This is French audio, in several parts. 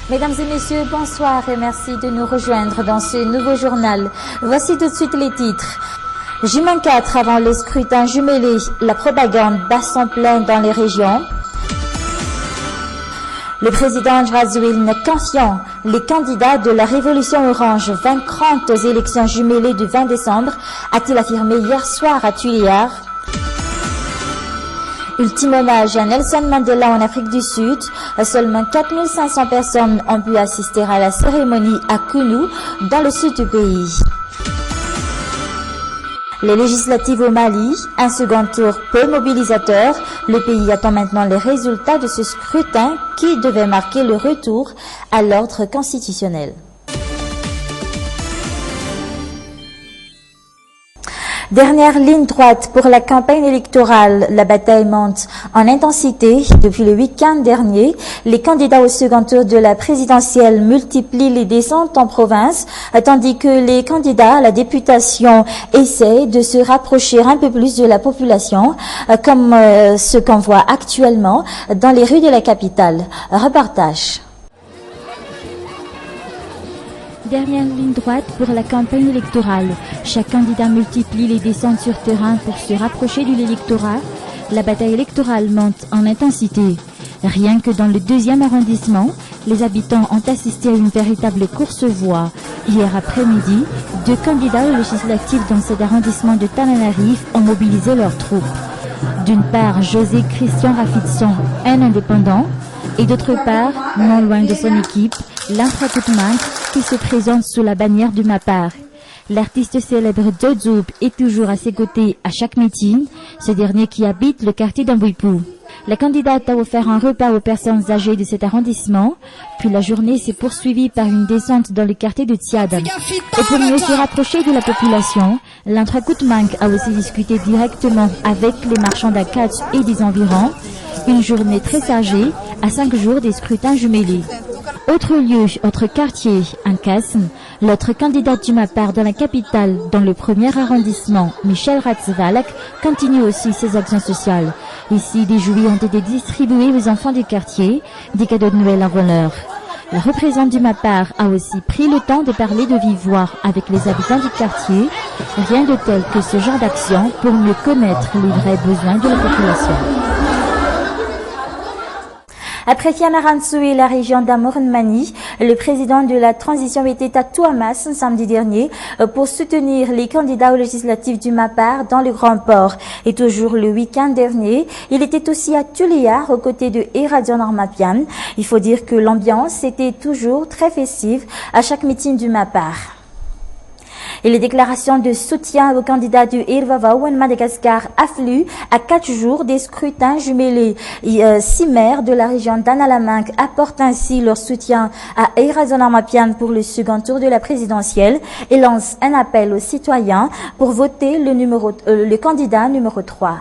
Mesdames et messieurs, bonsoir et merci de nous rejoindre dans ce nouveau journal. Voici tout de suite les titres. J-4 avant les scrutins jumelés, la propagande bat son plein dans les régions. Le président Razouine confiant, les candidats de la Révolution Orange vaincront aux élections jumelées du 20 décembre, a-t-il affirmé hier soir à Tuléar. Ultime hommage à Nelson Mandela en Afrique du Sud. Seulement 4500 personnes ont pu assister à la cérémonie à Kounou, dans le sud du pays. Les législatives au Mali, un second tour peu mobilisateur. Le pays attend maintenant les résultats de ce scrutin qui devait marquer le retour à l'ordre constitutionnel. Dernière ligne droite pour la campagne électorale. La bataille monte en intensité. Depuis le week-end dernier, les candidats au second tour de la présidentielle multiplient les descentes en province, tandis que les candidats à la députation essaient de se rapprocher un peu plus de la population, comme ce qu'on voit actuellement dans les rues de la capitale. Reportage. Dernière ligne droite pour la campagne électorale. Chaque candidat multiplie les descentes sur terrain pour se rapprocher de l'électorat. La bataille électorale monte en intensité. Rien que dans le 2e arrondissement, les habitants ont assisté à une véritable course-voie. Hier après-midi, 2 candidats aux législatives dans cet arrondissement de Tananarive ont mobilisé leurs troupes. D'une part, José Christian Rafitson, un indépendant, et d'autre part, non loin de son équipe, l'Intracoutman qui se présente sous la bannière du MAPAR. L'artiste célèbre Dozoub est toujours à ses côtés à chaque meeting, ce dernier qui habite le quartier d'Ambouipou. La candidate a offert un repas aux personnes âgées de cet arrondissement, puis la journée s'est poursuivie par une descente dans le quartier de Tiad. Et pour mieux se rapprocher de la population, l'Intracoutman a aussi discuté directement avec les marchands d'Akats et des environs. Une journée très chargée, à 5 jours des scrutins jumelés. Autre lieu, autre quartier, Ankasm, l'autre candidate du MAPAR dans la capitale, dans le 1er arrondissement, Michel Ratzvalak, continue aussi ses actions sociales. Ici, des jouets ont été distribués aux enfants du quartier, des cadeaux de Noël avant l'heure. La représentante du MAPAR a aussi pris le temps de parler de vive voix avec les habitants du quartier. Rien de tel que ce genre d'action pour mieux connaître les vrais besoins de la population. Après Fianarantsoa et la région d'Amornmani, le président de la transition était à Touamas samedi dernier pour soutenir les candidats aux législatives du MAPAR dans le Grand Port. Et toujours le week-end dernier, il était aussi à Tuléar aux côtés de Eradion Armapian. Il faut dire que l'ambiance était toujours très festive à chaque meeting du MAPAR. Et les déclarations de soutien aux candidats du Irvavau en Madagascar affluent à 4 jours des scrutins jumelés. 6 maires de la région d'Analamanque apportent ainsi leur soutien à Eradion Armapian pour le second tour de la présidentielle et lancent un appel aux citoyens pour voter le candidat numéro 3.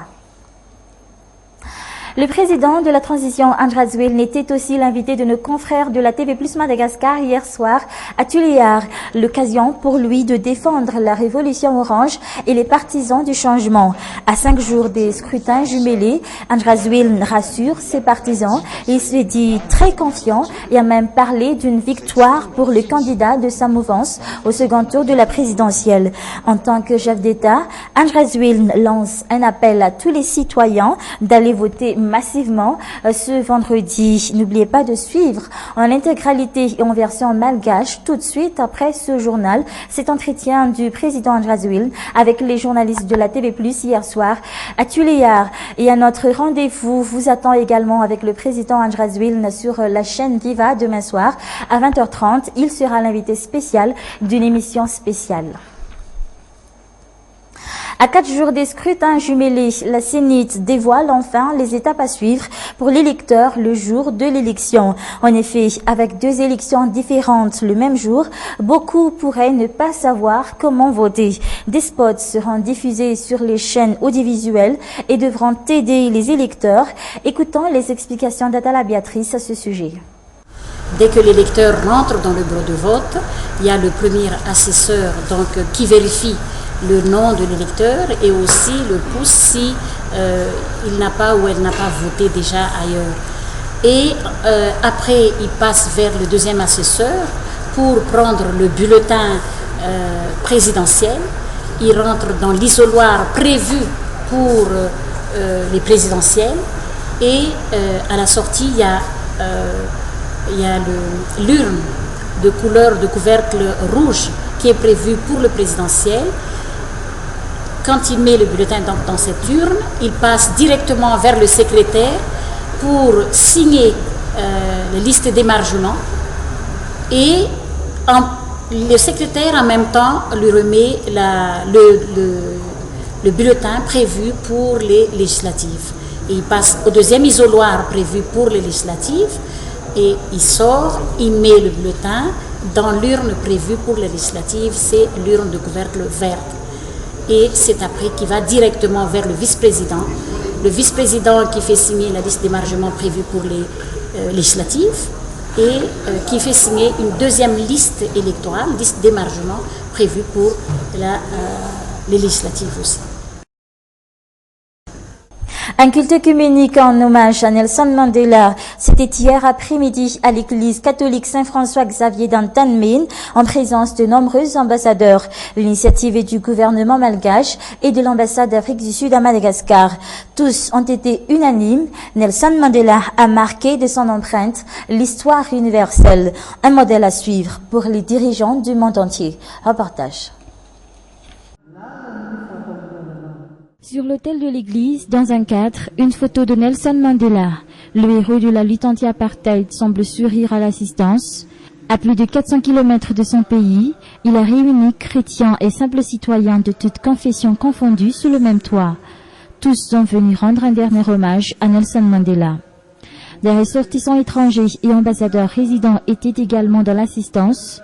Le président de la transition, Andrazouil, n'était aussi l'invité de nos confrères de la TV Plus Madagascar hier soir à Tuléar. L'occasion pour lui de défendre la révolution orange et les partisans du changement. À 5 jours des scrutins jumelés, Andrazouil rassure ses partisans. Il se dit très confiant et a même parlé d'une victoire pour le candidat de sa mouvance au second tour de la présidentielle. En tant que chef d'État, Andrazouil lance un appel à tous les citoyens d'aller voter massivement ce vendredi. N'oubliez pas de suivre en intégralité et en version malgache tout de suite après ce journal cet entretien du président Andrazouil avec les journalistes de la TV Plus hier soir à Tuléar. Et à notre rendez-vous vous attend également avec le président Andrazouil sur la chaîne Viva demain soir à 20h30. Il sera l'invité spécial d'une émission spéciale. À 4 jours des scrutins jumelés, la CENIT dévoile enfin les étapes à suivre pour l'électeur le jour de l'élection. En effet, avec 2 élections différentes le même jour, beaucoup pourraient ne pas savoir comment voter. Des spots seront diffusés sur les chaînes audiovisuelles et devront aider les électeurs. Écoutons les explications d'Atala Béatrice à ce sujet. Dès que l'électeur rentre dans le bureau de vote, il y a le premier assesseur qui vérifie le nom de l'électeur et aussi le pouce si il n'a pas ou elle n'a pas voté déjà ailleurs. Et après, il passe vers le deuxième assesseur pour prendre le bulletin présidentiel. Il rentre dans l'isoloir prévu pour les présidentielles. Et à la sortie, il y a l'urne de couleur de couvercle rouge qui est prévue pour le présidentiel. Quand il met le bulletin dans cette urne, il passe directement vers le secrétaire pour signer la liste d'émargement et le secrétaire en même temps lui remet le bulletin prévu pour les législatives. Et il passe au deuxième isoloir prévu pour les législatives et il sort, il met le bulletin dans l'urne prévue pour les législatives, c'est l'urne de couvercle vert. Et c'est après qu'il va directement vers le vice-président. Le vice-président qui fait signer la liste d'émargement prévue pour les législatives et qui fait signer une deuxième liste électorale, liste d'émargement prévue pour les législatives aussi. Un culte œcuménique en hommage à Nelson Mandela, c'était hier après-midi à l'église catholique Saint-François-Xavier d'Antanmen, en présence de nombreux ambassadeurs. L'initiative est du gouvernement malgache et de l'ambassade d'Afrique du Sud à Madagascar. Tous ont été unanimes. Nelson Mandela a marqué de son empreinte l'histoire universelle, un modèle à suivre pour les dirigeants du monde entier. Reportage. Sur l'autel de l'église, dans un cadre, une photo de Nelson Mandela. Le héros de la lutte anti-apartheid semble sourire à l'assistance. À plus de 400 km de son pays, il a réuni chrétiens et simples citoyens de toutes confessions confondues sous le même toit. Tous sont venus rendre un dernier hommage à Nelson Mandela. Des ressortissants étrangers et ambassadeurs résidents étaient également dans l'assistance.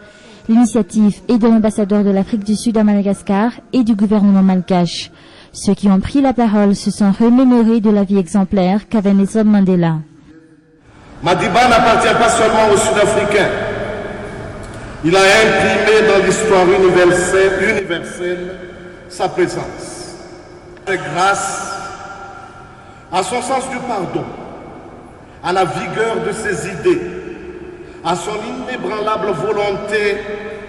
L'initiative est de l'ambassadeur de l'Afrique du Sud à Madagascar et du gouvernement malgache. Ceux qui ont pris la parole se sont remémorés de la vie exemplaire qu'avait Nelson Mandela. Madiba n'appartient pas seulement aux Sud-Africains. Il a imprimé dans l'histoire universelle sa présence. C'est grâce à son sens du pardon, à la vigueur de ses idées, à son inébranlable volonté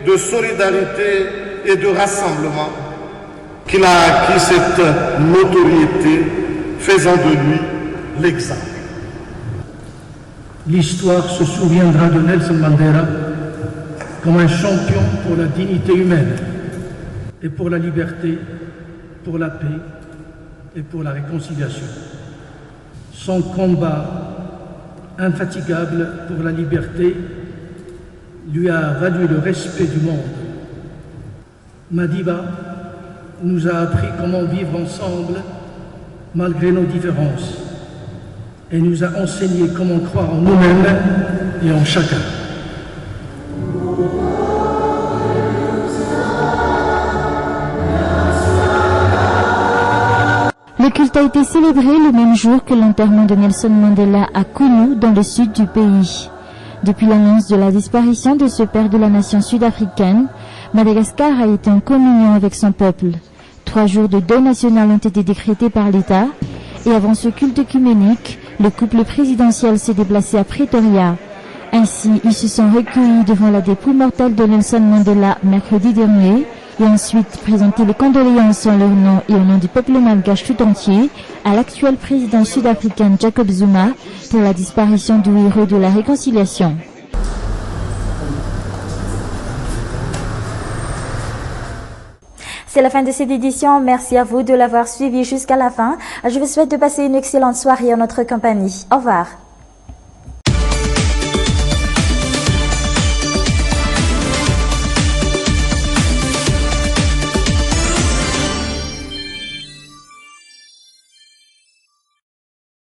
de solidarité et de rassemblement, qu'il a acquis cette notoriété, faisant de lui l'exemple. L'histoire se souviendra de Nelson Mandela comme un champion pour la dignité humaine et pour la liberté, pour la paix et pour la réconciliation. Son combat infatigable pour la liberté lui a valu le respect du monde. Madiba nous a appris comment vivre ensemble malgré nos différences et nous a enseigné comment croire en nous-mêmes et en chacun. Le culte a été célébré le même jour que l'enterrement de Nelson Mandela à Kounou, dans le sud du pays. Depuis l'annonce de la disparition de ce père de la nation sud-africaine, Madagascar a été en communion avec son peuple. 3 jours de deuil national ont été décrétés par l'État et avant ce culte œcuménique, le couple présidentiel s'est déplacé à Pretoria. Ainsi, ils se sont recueillis devant la dépouille mortelle de Nelson Mandela mercredi dernier et ensuite présenté les condoléances en leur nom et au nom du peuple malgache tout entier à l'actuel président sud-africain Jacob Zuma pour la disparition du héros de la réconciliation. C'est la fin de cette édition. Merci à vous de l'avoir suivi jusqu'à la fin. Je vous souhaite de passer une excellente soirée en notre compagnie. Au revoir.